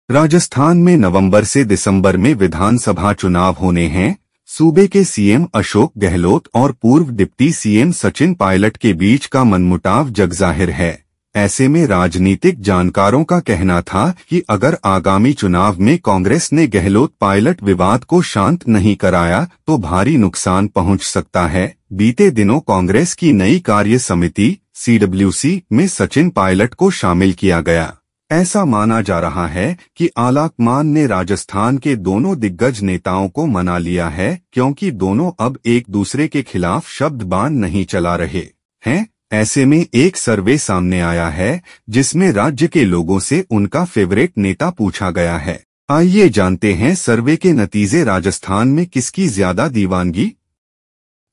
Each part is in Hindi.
राजस्थान में नवंबर से दिसंबर में विधानसभा चुनाव होने हैं। सूबे के सीएम अशोक गहलोत और पूर्व डिप्टी सीएम सचिन पायलट के बीच का मनमुटाव जगजाहिर है। ऐसे में राजनीतिक जानकारों का कहना था कि अगर आगामी चुनाव में कांग्रेस ने गहलोत पायलट विवाद को शांत नहीं कराया तो भारी नुकसान पहुंच सकता है। बीते दिनों कांग्रेस की नई कार्य समिति CWC में सचिन पायलट को शामिल किया गया। ऐसा माना जा रहा है कि आलाकमान ने राजस्थान के दोनों दिग्गज नेताओं को मना लिया है, क्योंकि दोनों अब एक दूसरे के खिलाफ शब्द बाण नहीं चला रहे हैं। ऐसे में एक सर्वे सामने आया है जिसमें राज्य के लोगों से उनका फेवरेट नेता पूछा गया है। आइए जानते हैं सर्वे के नतीजे। राजस्थान में किसकी ज्यादा दीवानगी?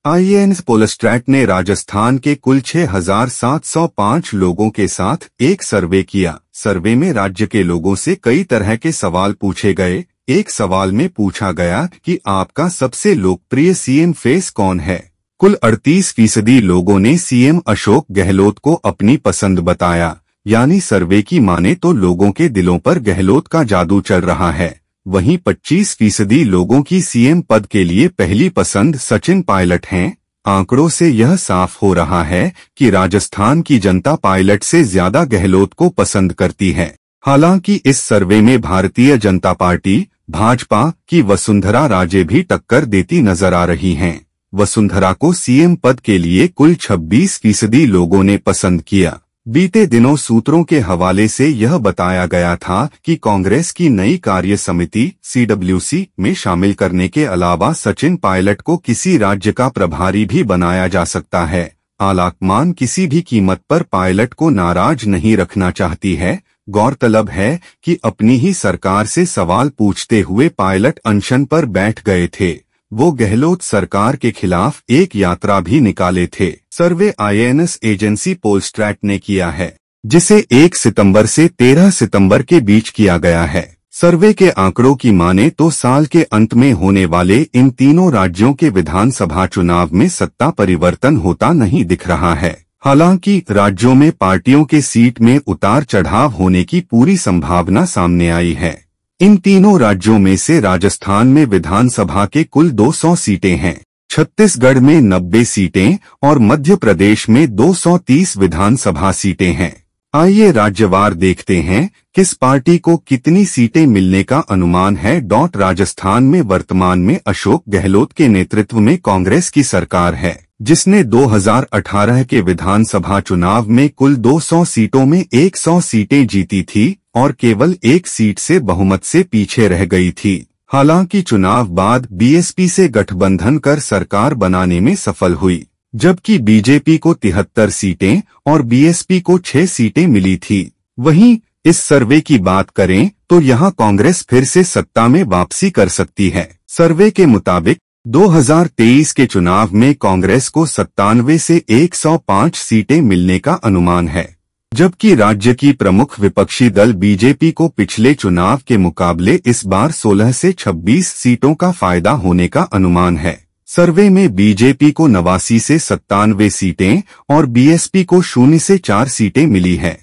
IANS पोलस्ट्रैट ने राजस्थान के कुल 6,705 लोगों के साथ एक सर्वे किया। सर्वे में राज्य के लोगों से कई तरह के सवाल पूछे गए। एक सवाल में पूछा गया कि आपका सबसे लोकप्रिय सीएम फेस कौन है। कुल 38% लोगों ने सीएम अशोक गहलोत को अपनी पसंद बताया। यानी सर्वे की माने तो लोगों के दिलों पर गहलोत का जादू चल रहा है। वहीं 25% लोगों की सीएम पद के लिए पहली पसंद सचिन पायलट हैं। आंकड़ों से यह साफ हो रहा है कि राजस्थान की जनता पायलट से ज्यादा गहलोत को पसंद करती है। हालांकि इस सर्वे में भारतीय जनता पार्टी भाजपा की वसुंधरा राजे भी टक्कर देती नजर आ रही हैं। वसुंधरा को सीएम पद के लिए कुल 26% लोगों ने पसंद किया। बीते दिनों सूत्रों के हवाले से यह बताया गया था कि कांग्रेस की नई कार्य समिति CWC में शामिल करने के अलावा सचिन पायलट को किसी राज्य का प्रभारी भी बनाया जा सकता है। आलाकमान किसी भी कीमत पर पायलट को नाराज नहीं रखना चाहती है। गौरतलब है कि अपनी ही सरकार से सवाल पूछते हुए पायलट अनशन पर बैठ गए थे। वो गहलोत सरकार के खिलाफ एक यात्रा भी निकाले थे। सर्वे IANS एजेंसी पोलस्ट्रैट ने किया है, जिसे 1 सितंबर से 13 सितंबर के बीच किया गया है। सर्वे के आंकड़ों की माने तो साल के अंत में होने वाले इन तीनों राज्यों के विधानसभा चुनाव में सत्ता परिवर्तन होता नहीं दिख रहा है। हालांकि राज्यों में पार्टियों के सीट में उतार चढ़ाव होने की पूरी संभावना सामने आई है। इन तीनों राज्यों में से राजस्थान में विधानसभा के कुल 200 सीटें हैं, छत्तीसगढ़ में 90 सीटें और मध्य प्रदेश में 230 विधानसभा सीटें हैं। आइए राज्यवार देखते हैं किस पार्टी को कितनी सीटें मिलने का अनुमान है। राजस्थान में वर्तमान में अशोक गहलोत के नेतृत्व में कांग्रेस की सरकार है, जिसने 2018 के विधानसभा चुनाव में कुल 200 सीटों में 100 सीटें जीती थी और केवल एक सीट से बहुमत से पीछे रह गई थी। हालांकि चुनाव बाद BSP से गठबंधन कर सरकार बनाने में सफल हुई, जबकि बीजेपी को 73 सीटें और BSP को 6 सीटें मिली थी। वहीं इस सर्वे की बात करें तो यहां कांग्रेस फिर से सत्ता में वापसी कर सकती है। सर्वे के मुताबिक 2023 के चुनाव में कांग्रेस को 97 से 105 सीटें मिलने का अनुमान है, जबकि राज्य की प्रमुख विपक्षी दल बीजेपी को पिछले चुनाव के मुकाबले इस बार 16 से 26 सीटों का फायदा होने का अनुमान है। सर्वे में बीजेपी को 89 से 97 सीटें और BSP को 0 से 4 सीटें मिली है।